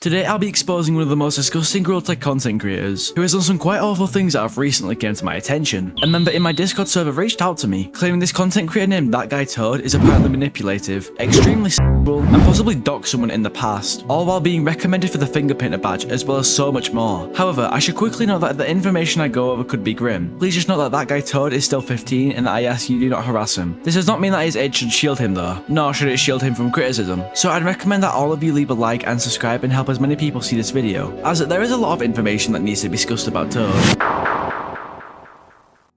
Today I'll be exposing one of the most disgusting growth-tech content creators, who has done some quite awful things that have recently came to my attention. A member in my Discord server reached out to me, claiming this content creator named ThatGuyToad is apparently manipulative, extremely sexual, and possibly doxed someone in the past, all while being recommended for the finger painter badge as well as so much more. However, I should quickly note that the information I go over could be grim. Please just note that ThatGuyToad is still 15 and that I ask you do not harass him. This does not mean that his age should shield him though, nor should it shield him from criticism. So I'd recommend that all of you leave a like and subscribe and help as many people see this video, as there is a lot of information that needs to be discussed about Toad.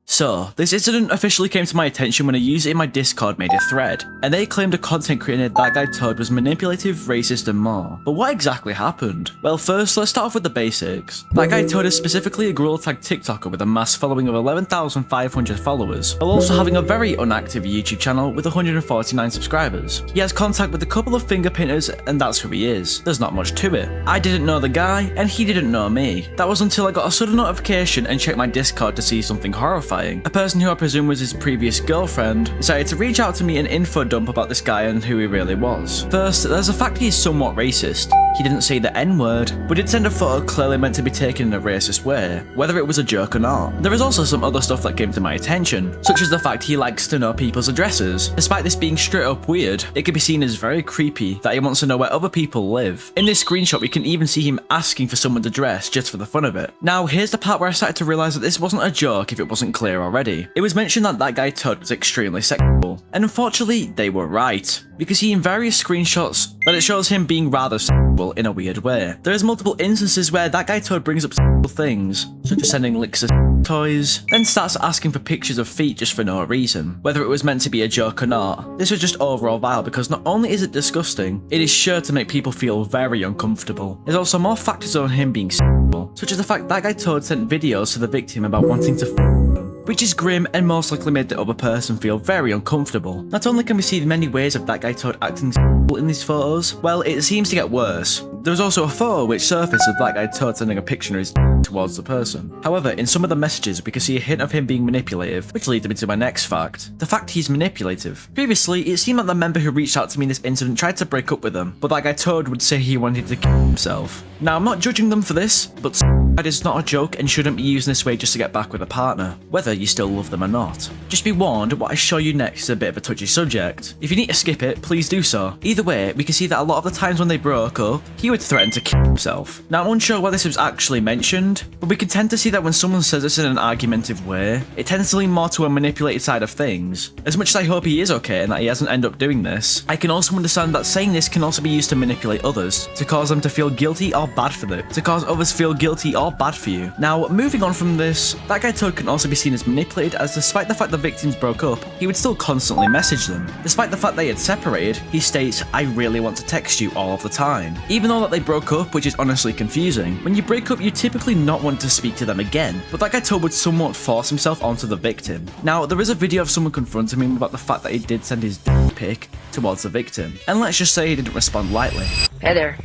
So, this incident officially came to my attention when a user in my Discord made a thread, and they claimed a content creator ThatGuyToad was manipulative, racist and more. But what exactly happened? Well, first, let's start off with the basics. ThatGuyToad is specifically a gorilla tag TikToker with a mass following of 11,500 followers, while also having a very unactive YouTube channel with 149 subscribers. He has contact with a couple of finger painters, and that's who he is. There's not much to it. I didn't know the guy, and he didn't know me. That was until I got a sudden notification and checked my Discord to see something horrifying. A person who I presume was his previous girlfriend decided to reach out to me and info dump about this guy and who he really was. First, there's the fact he is somewhat racist. He didn't say the N-word, but did send a photo clearly meant to be taken in a racist way, whether it was a joke or not. There is also some other stuff that came to my attention, such as the fact he likes to know people's addresses. Despite this being straight up weird, it can be seen as very creepy that he wants to know where other people live. In this screenshot, we can even see him asking for someone's address just for the fun of it. Now, here's the part where I started to realise that this wasn't a joke if it wasn't clear already. It was mentioned that ThatGuyToad was extremely sexual, and unfortunately, they were right. You can see in various screenshots that it shows him being rather sexual in a weird way. There is multiple instances where ThatGuyToad brings up sexual things, such as sending links to toys, then starts asking for pictures of feet just for no reason, whether it was meant to be a joke or not. This was just overall vile because not only is it disgusting, it is sure to make people feel very uncomfortable. There's also more factors on him being sexual, such as the fact ThatGuyToad sent videos to the victim about wanting to them, which is grim and most likely made the other person feel very uncomfortable. Not only can we see many ways of ThatGuyToad acting sexual in these photos, well, it seems to get worse. There's also a photo which surfaced of ThatGuyToad sending a picture of his towards the person. However, in some of the messages we can see a hint of him being manipulative, which leads me to my next fact. The fact he's manipulative. Previously, it seemed that the member who reached out to me in this incident tried to break up with him, but ThatGuyToad would say he wanted to kill himself. Now, I'm not judging them for this, but suicide is not a joke and shouldn't be used in this way just to get back with a partner, whether you still love them or not. Just be warned, what I show you next is a bit of a touchy subject. If you need to skip it, please do so. Either way, we can see that a lot of the times when they broke up, he would threaten to kill himself. Now, I'm unsure why this was actually mentioned, but we can tend to see that when someone says this in an argumentative way, it tends to lean more to a manipulated side of things. As much as I hope he is okay and that he hasn't ended up doing this, I can also understand that saying this can also be used to manipulate others, to cause them to feel guilty or bad for them, to cause others feel guilty or bad for you. Now, moving on from this, ThatGuyToad can also be seen as manipulated, as despite the fact the victims broke up, he would still constantly message them. Despite the fact they had separated, he states, "I really want to text you all of the time." Even though that they broke up, which is honestly confusing. When you break up, you typically not want to speak to them again, but ThatGuyToad would somewhat force himself onto the victim. Now, there is a video of someone confronting him about the fact that he did send his dick pic towards the victim, and let's just say he didn't respond lightly. Hey there.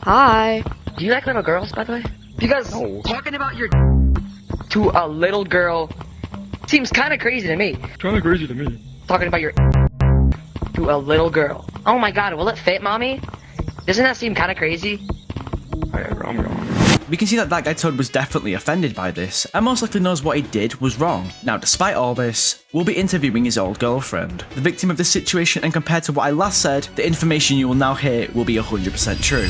Hi. Do you like little girls, by the way? Because talking about your to a little girl seems kind of crazy to me. Talking about your to a little girl. Oh my god, will it fit, mommy? Doesn't that seem kind of crazy? We can see that ThatGuyToad was definitely offended by this, and most likely knows what he did was wrong. Now, despite all this, we'll be interviewing his old girlfriend, the victim of this situation, and compared to what I last said, the information you will now hear will be 100% true.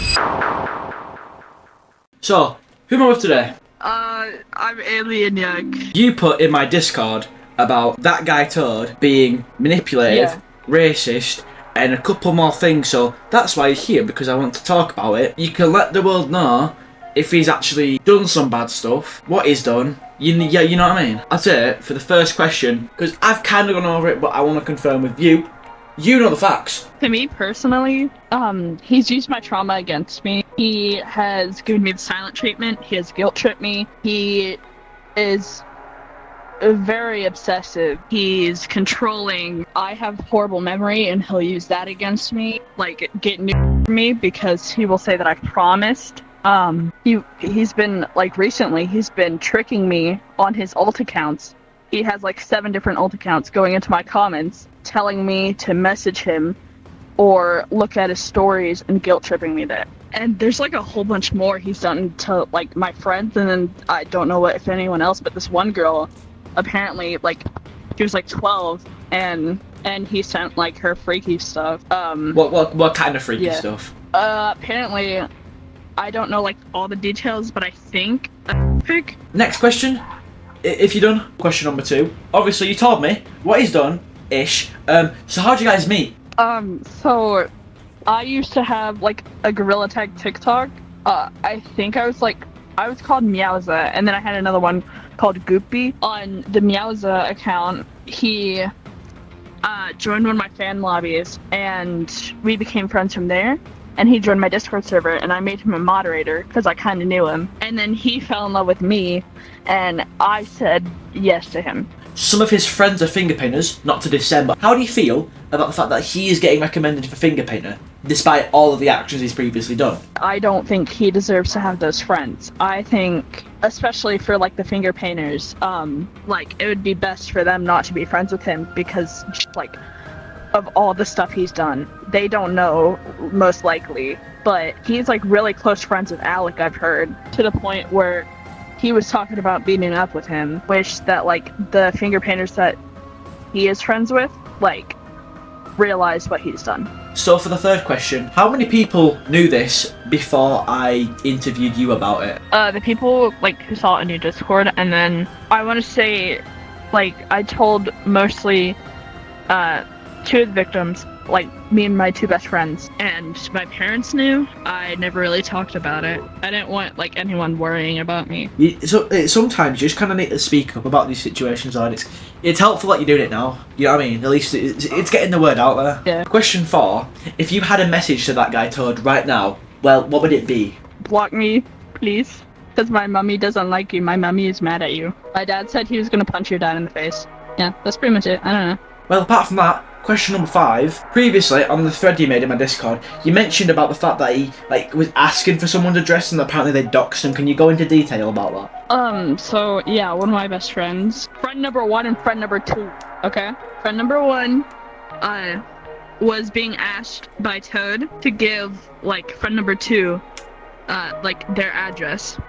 So, who am I with today? I'm Alien Young. You put in my Discord about ThatGuyToad being manipulative, racist, and a couple more things, so that's why he's here, because I want to talk about it. You can let the world know if he's actually done some bad stuff, what he's done. You know what I mean? I'd say for the first question, because I've kind of gone over it, but I want to confirm with you. You know the facts. To me personally, he's used my trauma against me. He has given me the silent treatment. He has guilt tripped me. He is very obsessive. He's controlling. I have horrible memory and he'll use that against me, like get new from me, because he will say that I promised. He's been, like, recently he's been tricking me on his alt accounts. He has like 7 different alt accounts going into my comments telling me to message him or look at his stories and guilt tripping me there. And there's like a whole bunch more he's done to like my friends, and then I don't know if anyone else, but this one girl, apparently like she was like 12, and he sent like her freaky stuff. What kind of freaky stuff? Apparently, I don't know like all the details, but I think pic. Next question, if you're done. Question number 2. Obviously, you told me what he's done, ish. So how'd you guys meet? So I used to have like a Gorilla Tag TikTok. I think I was called Meowza, and then I had another one called Goopy. On the Meowza account, he joined one of my fan lobbies, and we became friends from there. And he joined my Discord server, and I made him a moderator because I kind of knew him. And then he fell in love with me, and I said yes to him. Some of his friends are finger painters, not to dissent, but how do you feel about the fact that he is getting recommended for finger painter, despite all of the actions he's previously done? I don't think he deserves to have those friends. I think, especially for like the finger painters, like it would be best for them not to be friends with him because like of all the stuff he's done. They don't know, most likely, but he's like really close friends with Alec, I've heard, to the point where he was talking about meeting up with him. Wish that like the finger painters that he is friends with like realize what he's done. So for the third question, how many people knew this before I interviewed you about it? The people like who saw it in your Discord, and then I want to say like I told mostly 2 of the victims, like me and my 2 best friends, and my parents knew. I never really talked about it. I didn't want like anyone worrying about me. Sometimes you just kind of need to speak up about these situations, and it's helpful that you're doing it now. You know what I mean? At least it's getting the word out there. Yeah. Question 4: if you had a message to that guy Toad right now, well, what would it be? Block me, please, because my mummy doesn't like you. My mummy is mad at you. My dad said he was gonna punch your dad in the face. Yeah, that's pretty much it. I don't know. Well, apart from that, question number 5. Previously, on the thread you made in my Discord, you mentioned about the fact that he was asking for someone's address and apparently they doxed him. Can you go into detail about that? So yeah, one of my best friends, friend number 1 and friend number 2. Okay, friend number 1, was being asked by Toad to give like friend number 2, like their address.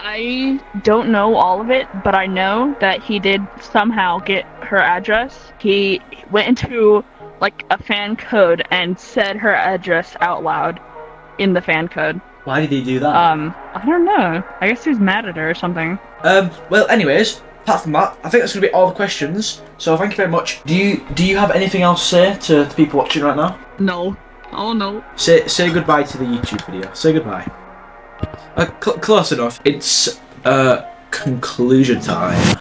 I don't know all of it, but I know that he did somehow get her address. He went into like a fan code and said her address out loud in the fan code. Why did he do that? I don't know. I guess he was mad at her or something. Well, anyways, apart from that, I think that's gonna be all the questions. So thank you very much. Do you have anything else to say to the people watching right now? No. Oh no. Say goodbye to the YouTube video. Say goodbye. Close enough. It's conclusion time.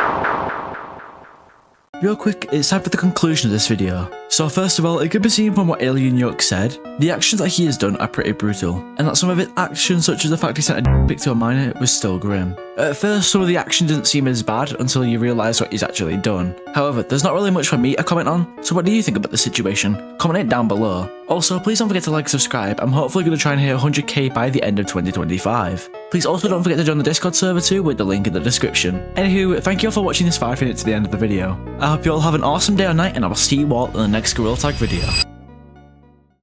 Real quick, it's time for the conclusion of this video. So first of all, it could be seen from what Alien York said, the actions that he has done are pretty brutal, and that some of his actions, such as the fact he sent a pic to a minor, was still grim. At first, some of the action didn't seem as bad until you realise what he's actually done. However, there's not really much for me to comment on, so what do you think about the situation? Comment it down below. Also, please don't forget to like and subscribe. I'm hopefully going to try and hit 100k by the end of 2025. Please also don't forget to join the Discord server too, with the link in the description. Anywho, thank you all for watching this 5 minutes to the end of the video. I hope you all have an awesome day or night, and I will see you all in the next Gorilla Tag video.